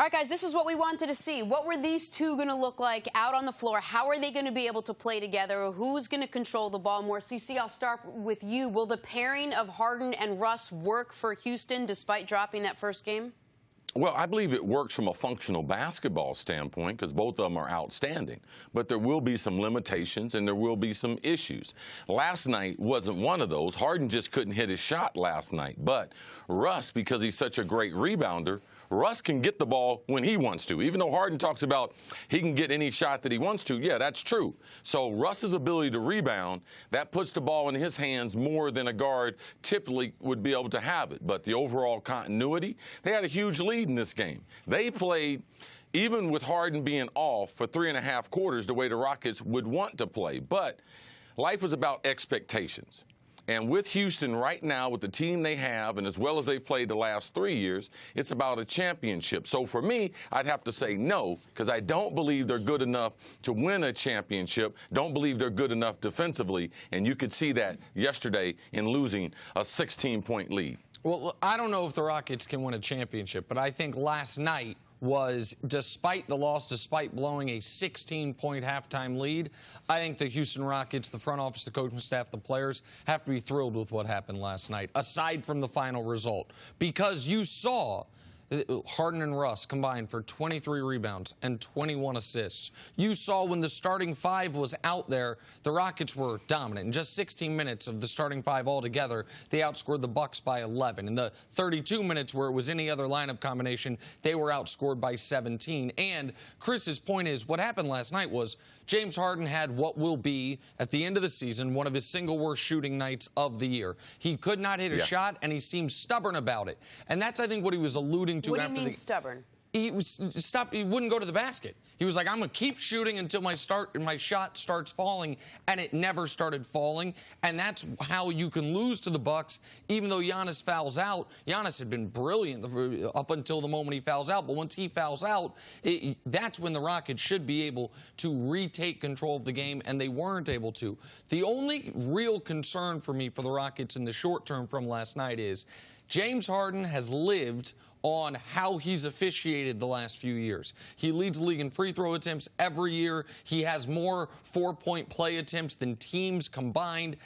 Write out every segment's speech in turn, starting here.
All right, guys, this is what we wanted to see. What were these two going to look like out on the floor? How are they going to be able to play together? Who's going to control the ball more? CC, I'll start with you. Will the pairing of Harden and Russ work for Houston despite dropping that first game? Well, I believe it works from a functional basketball standpoint because both of them are outstanding. But there will be some limitations and there will be some issues. Last night wasn't one of those. Harden just couldn't hit his shot last night. But Russ, because he's such a great rebounder, Russ can get the ball when he wants to. Even though Harden talks about he can get any shot that he wants to, yeah, that's true. So Russ's ability to rebound, that puts the ball in his hands more than a guard typically would be able to have it. But the overall continuity, they had a huge lead in this game. They played, even with Harden being off, for 3.5 quarters the way the Rockets would want to play. But life is about expectations. And with Houston right now, with the team they have, and as well as they've played the last 3 years, it's about a championship. So for me, I'd have to say no, because I don't believe they're good enough to win a championship, don't believe they're good enough defensively, and you could see that yesterday in losing a 16-point lead. Well, I don't know if the Rockets can win a championship, but I think last night was, despite the loss, despite blowing a 16-point halftime lead, I think the Houston Rockets, the front office, the coaching staff, the players have to be thrilled with what happened last night, aside from the final result. Because you saw Harden and Russ combined for 23 rebounds and 21 assists. You saw when the starting five was out there, the Rockets were dominant. In just 16 minutes of the starting five altogether, they outscored the Bucks by 11. In the 32 minutes where it was any other lineup combination, they were outscored by 17. And Chris's point is, what happened last night was James Harden had what will be, at the end of the season, one of his single worst shooting nights of the year. He could not hit a shot, and he seemed stubborn about it. And that's, I think, what he was alluding to. What do you mean stubborn? He wouldn't go to the basket. He was like, I'm going to keep shooting until my shot starts falling, and it never started falling. And that's how you can lose to the Bucks, even though Giannis fouls out. Giannis had been brilliant up until the moment he fouls out, but once he fouls out, that's when the Rockets should be able to retake control of the game, and they weren't able to. The only real concern for me for the Rockets in the short term from last night is James Harden has lived on how he's officiated the last few years. He leads the league in free throw attempts every year. He has more four-point play attempts than teams combined.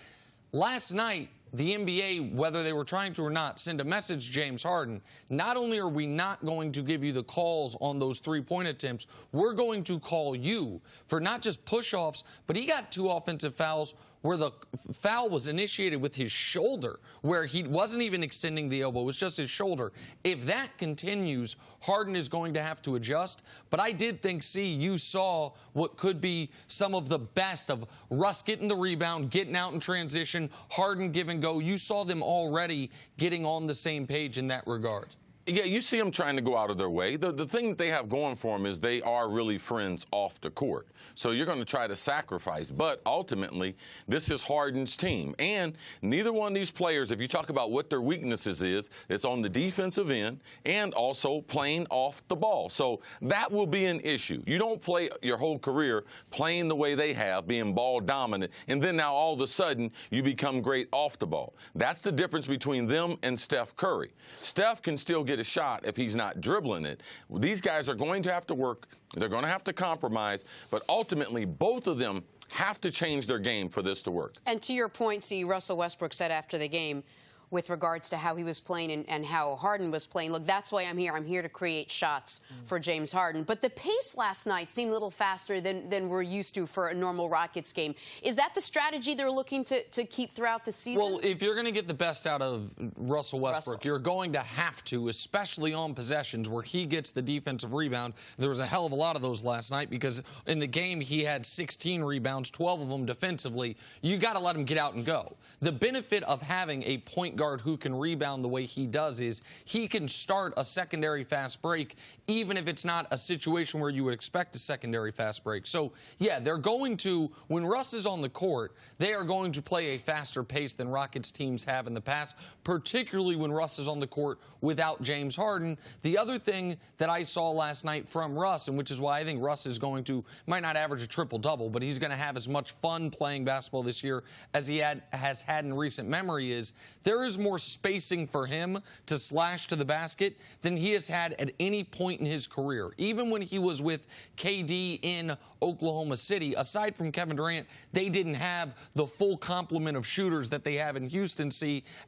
Last night, the NBA, whether they were trying to or not, sent a message to James Harden. Not only are we not going to give you the calls on those three-point attempts, we're going to call you for not just push-offs, but he got 2 offensive fouls where the foul was initiated with his shoulder, where he wasn't even extending the elbow, it was just his shoulder. If that continues, Harden is going to have to adjust. But I did think, you saw what could be some of the best of Russ getting the rebound, getting out in transition, Harden give and go. You saw them already getting on the same page in that regard. Yeah, you see them trying to go out of their way. The thing that they have going for them is they are really friends off the court. So you're going to try to sacrifice. But ultimately, this is Harden's team. And neither one of these players, if you talk about what their weaknesses is, it's on the defensive end and also playing off the ball. So that will be an issue. You don't play your whole career playing the way they have, being ball dominant, and then now all of a sudden you become great off the ball. That's the difference between them and Steph Curry. Steph can still get a shot if he's not dribbling it. These guys are going to have to work. They're going to have to compromise. But ultimately, both of them have to change their game for this to work. And to your point, Russell Westbrook said after the game, with regards to how he was playing and how Harden was playing, look, that's why I'm here. I'm here to create shots for James Harden. But the pace last night seemed a little faster than we're used to for a normal Rockets game. Is that the strategy they're looking to keep throughout the season? Well, if you're going to get the best out of Russell Westbrook, you're going to have to, especially on possessions where he gets the defensive rebound. There was a hell of a lot of those last night because in the game he had 16 rebounds, 12 of them defensively. You got to let him get out and go. The benefit of having a point guard who can rebound the way he does is he can start a secondary fast break even if it's not a situation where you would expect a secondary fast break. So, yeah, they're going to, when Russ is on the court, they are going to play a faster pace than Rockets teams have in the past, particularly when Russ is on the court without James Harden. The other thing that I saw last night from Russ, and which is why I think Russ is going to, might not average a triple-double, but he's going to have as much fun playing basketball this year as he has had in recent memory, is there is is more spacing for him to slash to the basket than he has had at any point in his career. Even when he was with KD in Oklahoma City, aside from Kevin Durant, they didn't have the full complement of shooters that they have in Houston,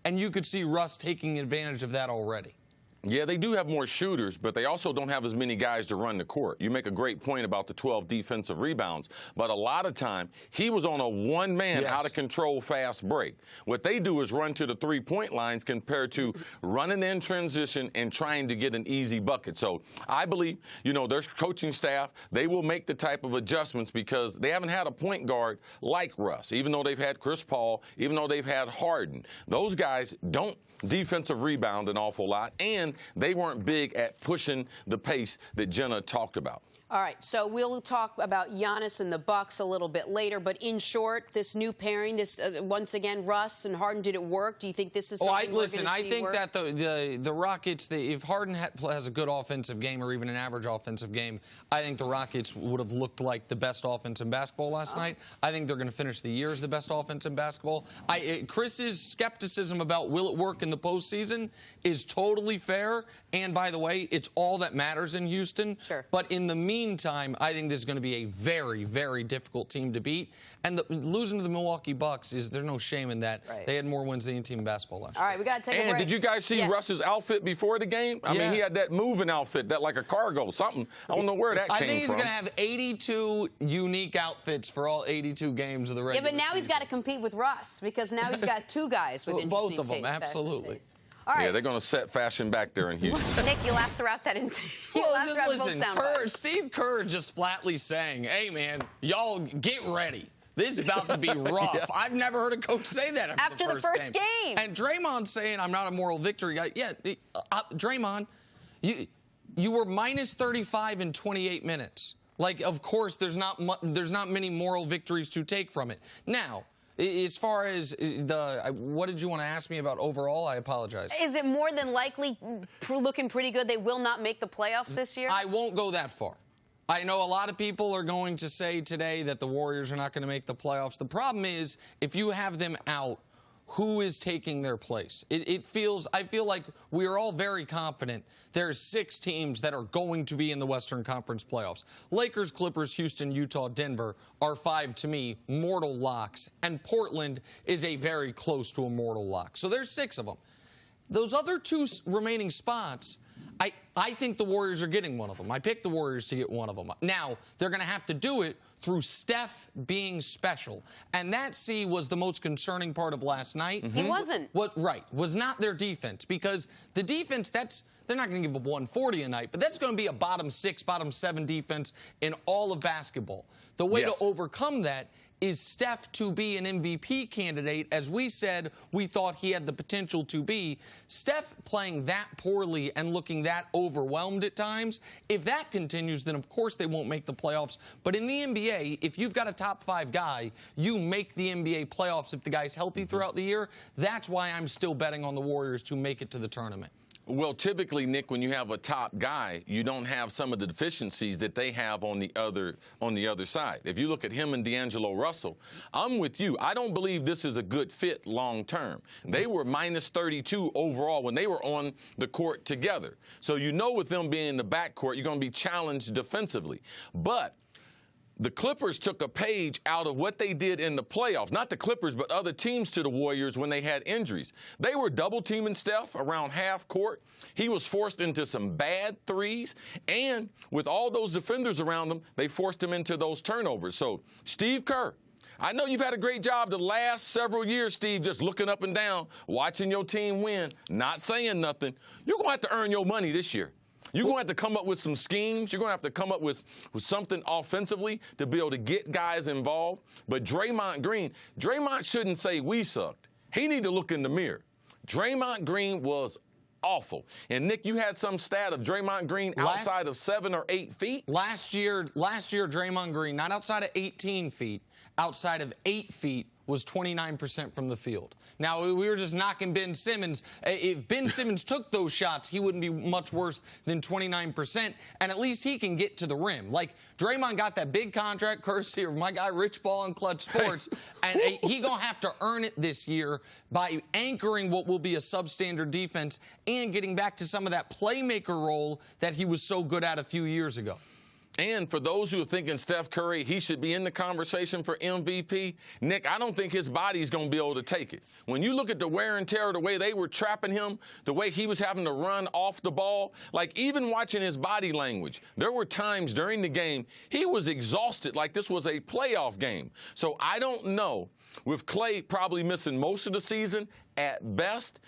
and you could see Russ taking advantage of that already. Yeah, they do have more shooters, but they also don't have as many guys to run the court. You make a great point about the 12 defensive rebounds, but a lot of time he was on a one-man, out-of-control fast break. What they do is run to the three-point lines compared to running in transition and trying to get an easy bucket. So I believe, their coaching staff, they will make the type of adjustments because they haven't had a point guard like Russ, even though they've had Chris Paul, even though they've had Harden. Those guys don't defensive rebound an awful lot, and they weren't big at pushing the pace that Jenna talked about. All right, so we'll talk about Giannis and the Bucks a little bit later, but in short, this new pairing, once again, Russ and Harden, did it work? Do you think this is something listen, I think that the Rockets, if Harden has a good offensive game or even an average offensive game, I think the Rockets would have looked like the best offense in basketball last night. I think they're going to finish the year as the best offense in basketball. Chris's skepticism about will it work in the postseason is totally fair, and by the way, it's all that matters in Houston. Sure. But in the meantime, I think this is going to be a very, very difficult team to beat. And losing to the Milwaukee Bucks, there's no shame in that. Right. They had more wins than any team in basketball last year. All right, we got to take a break. And did you guys see Russ's outfit before the game? I mean, he had that moving outfit, that like a cargo, something. I don't know where that came from. I think he's going to have 82 unique outfits for all 82 games of the regular season. Yeah, but now he's got to compete with Russ because now he's got two guys with interesting both of them, taste, absolutely. All right. Yeah, they're going to set fashion back there in Houston. Nick, you laughed throughout that. Well, just listen, Steve Kerr just flatly saying, hey, man, y'all get ready. This is about to be rough. Yeah. I've never heard a coach say that after the first game. And Draymond saying, I'm not a moral victory guy. Yeah, Draymond, you were minus 35 in 28 minutes. Like, of course, there's not many moral victories to take from it. Now, as far as what did you want to ask me about overall? I apologize. Is it more than likely looking pretty good they will not make the playoffs this year? I won't go that far. I know a lot of people are going to say today that the Warriors are not going to make the playoffs. The problem is, if you have them out, who is taking their place? I feel like we are all very confident there's 6 teams that are going to be in the Western Conference playoffs. Lakers, Clippers, Houston, Utah, Denver are 5, to me, mortal locks. And Portland is a very close to a mortal lock. So there's 6 of them. Those other 2 remaining spots, I think the Warriors are getting one of them. I picked the Warriors to get one of them. Now, they're going to have to do it through Steph being special. And that, was the most concerning part of last night. He wasn't. Was not their defense. Because the defense, they're not going to give up 140 a night, but that's going to be a bottom 6, bottom 7 defense in all of basketball. The way to overcome that is Steph to be an MVP candidate. As we said, we thought he had the potential to be. Steph playing that poorly and looking that overwhelmed at times, if that continues, then of course they won't make the playoffs. But in the NBA, if you've got a top 5 guy, you make the NBA playoffs if the guy's healthy throughout the year. That's why I'm still betting on the Warriors to make it to the tournament. Well, typically, Nick, when you have a top guy, you don't have some of the deficiencies that they have on the other side. If you look at him and D'Angelo Russell, I'm with you. I don't believe this is a good fit long term. They were minus 32 overall when they were on the court together. So with them being in the backcourt, you're going to be challenged defensively. But the Clippers took a page out of what they did in the playoffs. Not the Clippers, but other teams to the Warriors when they had injuries. They were double-teaming Steph around half court. He was forced into some bad threes. And with all those defenders around him, they forced him into those turnovers. So, Steve Kerr, I know you've had a great job the last several years, Steve, just looking up and down, watching your team win, not saying nothing. You're going to have to earn your money this year. You're going to have to come up with some schemes. You're going to have to come up with something offensively to be able to get guys involved. But Draymond shouldn't say we sucked. He need to look in the mirror. Draymond Green was awful. And, Nick, you had some stat of Draymond Green outside of 7 or 8 feet? Last year, Draymond Green, not outside of 18 feet, outside of 8 feet, was 29% from the field. Now, we were just knocking Ben Simmons. If Ben Simmons took those shots, he wouldn't be much worse than 29%, and at least he can get to the rim. Like, Draymond got that big contract courtesy of my guy Rich Ball and Clutch Sports, and he going to have to earn it this year by anchoring what will be a substandard defense and getting back to some of that playmaker role that he was so good at a few years ago. And for those who are thinking Steph Curry, he should be in the conversation for MVP, Nick, I don't think his body's going to be able to take it. When you look at the wear and tear, the way they were trapping him, the way he was having to run off the ball, like even watching his body language, there were times during the game he was exhausted like this was a playoff game. So I don't know, with Klay probably missing most of the season at best,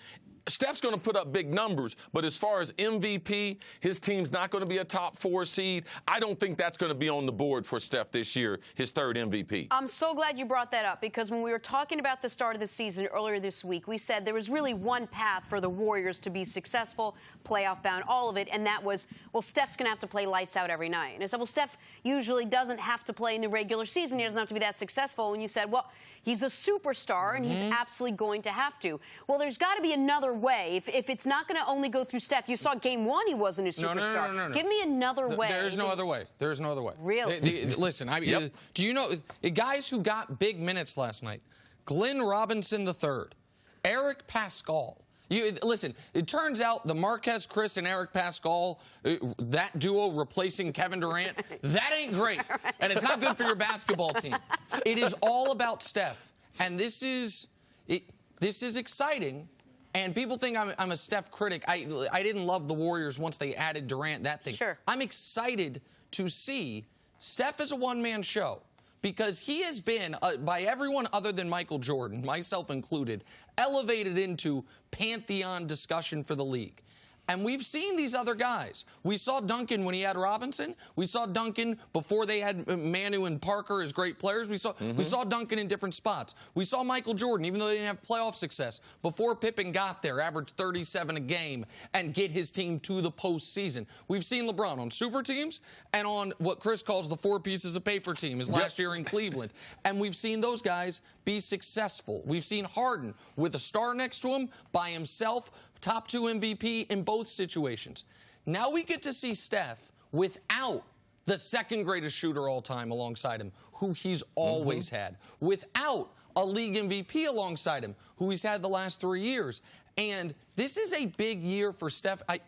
Steph's going to put up big numbers, but as far as MVP, his team's not going to be a top 4 seed. I don't think that's going to be on the board for Steph this year, his 3rd MVP. I'm so glad you brought that up, because when we were talking about the start of the season earlier this week, we said there was really one path for the Warriors to be successful, playoff bound, all of it, and that was, well, Steph's going to have to play lights out every night. And I said, well, Steph usually doesn't have to play in the regular season. He doesn't have to be that successful. And you said, well, he's a superstar, and he's absolutely going to have to. Well, there's got to be another way. If it's not going to only go through Steph, you saw Game 1, he wasn't a superstar. No. Give me another way. There's no other way. There's no other way. Really? Listen, do you know guys who got big minutes last night? Glenn Robinson III, Eric Pascal. Listen, it turns out the Marquez Chris and Eric Pascal, that duo replacing Kevin Durant, that ain't great. And it's not good for your basketball team. It is all about Steph. And this is exciting. And people think I'm a Steph critic. I didn't love the Warriors once they added Durant, that thing. Sure. I'm excited to see Steph as a one-man show, because he has been, by everyone other than Michael Jordan, myself included, elevated into pantheon discussion for the league. And we've seen these other guys. We saw Duncan when he had Robinson. We saw Duncan before they had Manu and Parker as great players. We saw Duncan in different spots. We saw Michael Jordan, even though they didn't have playoff success, before Pippen got there, averaged 37 a game and get his team to the postseason. We've seen LeBron on super teams and on what Chris calls the 4 pieces of paper team, his last year in Cleveland. And we've seen those guys be successful. We've seen Harden with a star next to him, by himself, top 2 MVP in both situations. Now we get to see Steph without the 2nd greatest shooter all time alongside him, who he's always had, without a league MVP alongside him, who he's had the last 3 years. And this is a big year for Steph. I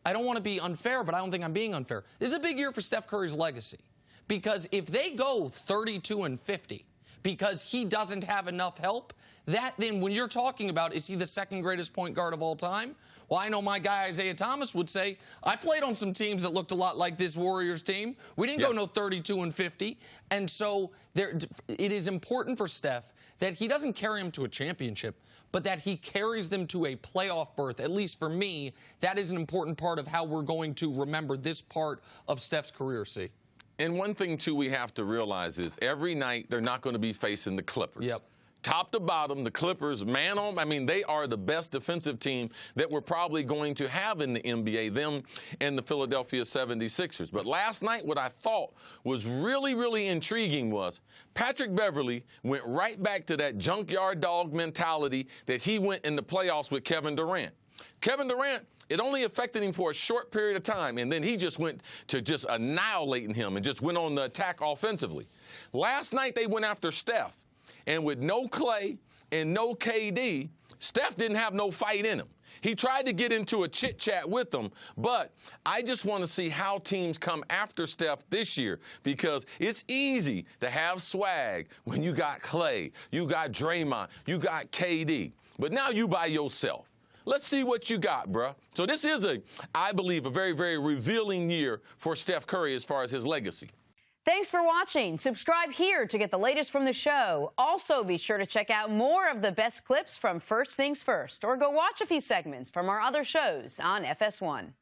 don't want to be unfair, but I don't think I'm being unfair. This is a big year for Steph Curry's legacy, because if they go 32-50 because he doesn't have enough help, that then, when you're talking about, is he the 2nd greatest point guard of all time? Well, I know my guy Isaiah Thomas would say, I played on some teams that looked a lot like this Warriors team. We didn't go no 32-50. And so it is important for Steph that he doesn't carry him to a championship, but that he carries them to a playoff berth. At least for me, that is an important part of how we're going to remember this part of Steph's career, see. And one thing, too, we have to realize is every night they're not going to be facing the Clippers. Yep. Top to bottom, the Clippers, they are the best defensive team that we're probably going to have in the NBA, them and the Philadelphia 76ers. But last night, what I thought was really, really intriguing was Patrick Beverley went right back to that junkyard dog mentality that he went in the playoffs with Kevin Durant. Kevin Durant, it only affected him for a short period of time, and then he just went to just annihilating him and just went on the attack offensively. Last night, they went after Steph. And with no Klay and no KD, Steph didn't have no fight in him. He tried to get into a chit-chat with them, but I just want to see how teams come after Steph this year, because it's easy to have swag when you got Klay, you got Draymond, you got KD. But now you by yourself. Let's see what you got, bruh. So this is, I believe, a very, very revealing year for Steph Curry as far as his legacy. Thanks for watching. Subscribe here to get the latest from the show. Also, be sure to check out more of the best clips from First Things First, or go watch a few segments from our other shows on FS1.